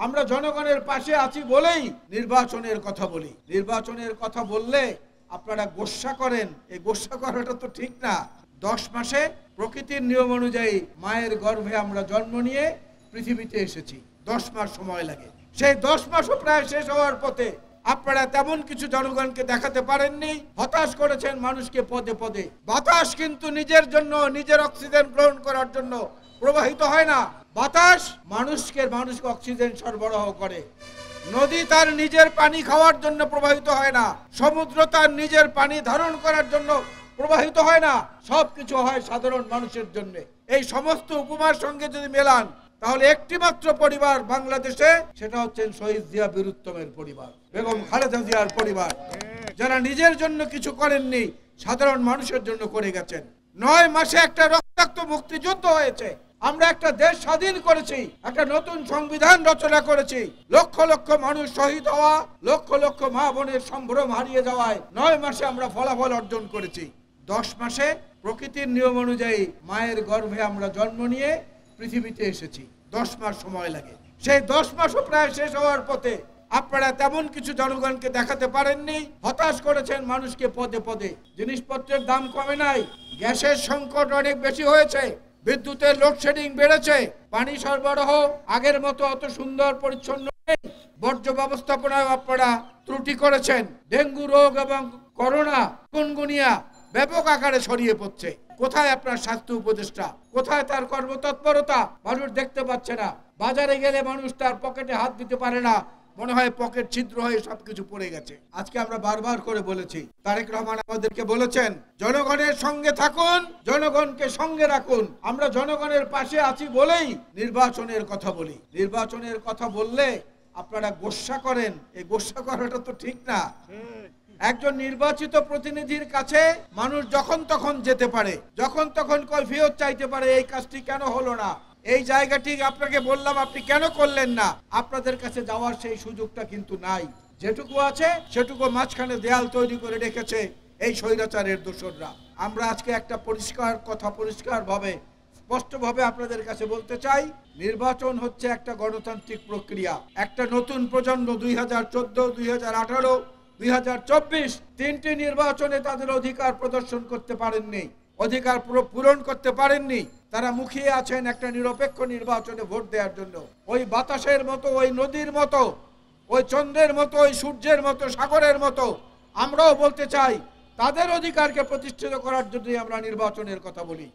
আমরা জনগণের পাশে আছি বলেই নির্বাচনের কথা বলি। নির্বাচনের কথা বললে আপনারা গোস্বা করেন, এই গোস্বা করাটা তো ঠিক না। 10 মাসে প্রকৃতির নিয়ম অনুযায়ী মায়ের গর্ভে আমরা জন্ম নিয়ে পৃথিবীতে এসেছি। 10 মাস সময় লাগে। সেই 10 মাসও প্রায় শেষ হওয়ার পথে। আপনারা তেমন কিছু জনগণকে দেখাতে পারেননি, হতাশ করেছেন মানুষকে পদে পদে। বাতাস কিন্তু নিজের জন্য, নিজের অক্সিজেন গ্রহণ করার জন্য প্রবাহিত হয় না। বাতাস মানুষকে অক্সিজেন সরবরাহ করে। নদী তার নিজের পানি খাওয়ার জন্য প্রবাহিত হয় না, সমুদ্র তার নিজের পানি ধারণ করার জন্য প্রবাহিত হয় না। সবকিছু হয় সাধারণ মানুষের জন্য। এই সমস্ত উপমার সঙ্গে যদি মেলান তাহলে একটি মাত্র পরিবার বাংলাদেশে, সেটা হচ্ছে শহীদ জিয়া বীরুত্তমের পরিবার, বেগম খালেদা জিয়ার পরিবার, যারা নিজের জন্য কিছু করেননি, সাধারণ মানুষের জন্য করে গেছেন। 9 মাসে একটা রক্তাক্ত মুক্তিযুদ্ধ হয়েছে। আমরা একটা দেশ স্বাধীন করেছি, একটা নতুন সংবিধান রচনা করেছি। লক্ষ লক্ষ মানুষ শহীদ হওয়া, লক্ষ লক্ষ মা বোনের সম্ভ্রম হারিয়ে যাওয়ায় 9 মাসে আমরা ফলাফল অর্জন করেছি। 10 মাসে প্রকৃতির নিয়ম অনুযায়ী মায়ের গর্ভে আমরা জন্ম নিয়ে পৃথিবীতে এসেছি। 10 মাস সময় লাগে। সেই 10 মাসও প্রায় শেষ হওয়ার পথে। আপনারা তেমন কিছু জনগণকে দেখাতে পারেননি, হতাশ করেছেন মানুষকে পদে পদে। জিনিসপত্রের দাম কমে নাই, গ্যাসের সংকট অনেক বেশি হয়েছে, বিদ্যুতের লোডশেডিং বেড়েছে, পানি সরবরাহ আগের মতো অত সুন্দর পরিচ্ছন্ন নেই, বর্জ্য ব্যবস্থাপনায় আপনারা ত্রুটি করেছেন। ডেঙ্গু রোগ এবং করোনা, চিকুনগুনিয়া ব্যাপক আকারে ছড়িয়ে পড়ছে। কোথায় আপনার স্বাস্থ্য উপদেষ্টা? কোথায় তার কর্মতৎপরতা? মানুষ দেখতে পাচ্ছে না। বাজারে গেলে মানুষ তার পকেটে হাত দিতে পারে না, মনে হয় পকেট ছিদ্র হয়ে সবকিছু পড়ে গেছে। আজকে আমরা বারবার করে বলেছি, তারেক রহমান আমাদেরকে বলেছেন জনগণের সঙ্গে থাকুন, জনগণকে সঙ্গে রাখুন। আমরা জনগণের পাশে আছি বলেই নির্বাচনের কথা বলি। নির্বাচনের কথা বললে আপনারা গোস্বা করেন, এই গোস্বা করাটা তো ঠিক না। একজন নির্বাচিত প্রতিনিধির কাছে মানুষ যখন তখন যেতে পারে, যখন তখন কৈফিয়ত চাইতে পারে, এই কাজটি কেন হলো না, এই জায়গাটি আপনাকে বললাম আপনি কেন করলেন না। আপনাদের কাছে যাওয়ার সেই সুযোগটা কিন্তু নাই। যেটুকু আছে সেটুকু মাঝখানে দেয়াল তৈরি করে রেখেছে এই স্বৈরাচারের দোসররা। আমরা আজকে একটা পরিষ্কার কথা, পরিষ্কারভাবে স্পষ্টভাবে আপনাদের কাছে বলতে চাই, নির্বাচন হচ্ছে একটা গণতান্ত্রিক প্রক্রিয়া। একটা নতুন প্রজন্ম 2014, 2018, 2024 তিনটি নির্বাচনে তাদের অধিকার প্রদর্শন করতে পারেননি, অধিকার পূরণ করতে পারেননি। তারা মুখিয়ে আছেন একটা নিরপেক্ষ নির্বাচনে ভোট দেওয়ার জন্য। ওই বাতাসের মতো, ওই নদীর মতো, ওই চন্দ্রের মতো, ওই সূর্যের মতো, সাগরের মতো আমরাও বলতে চাই, তাদের অধিকারকে প্রতিষ্ঠিত করার জন্যই আমরা নির্বাচনের কথা বলি।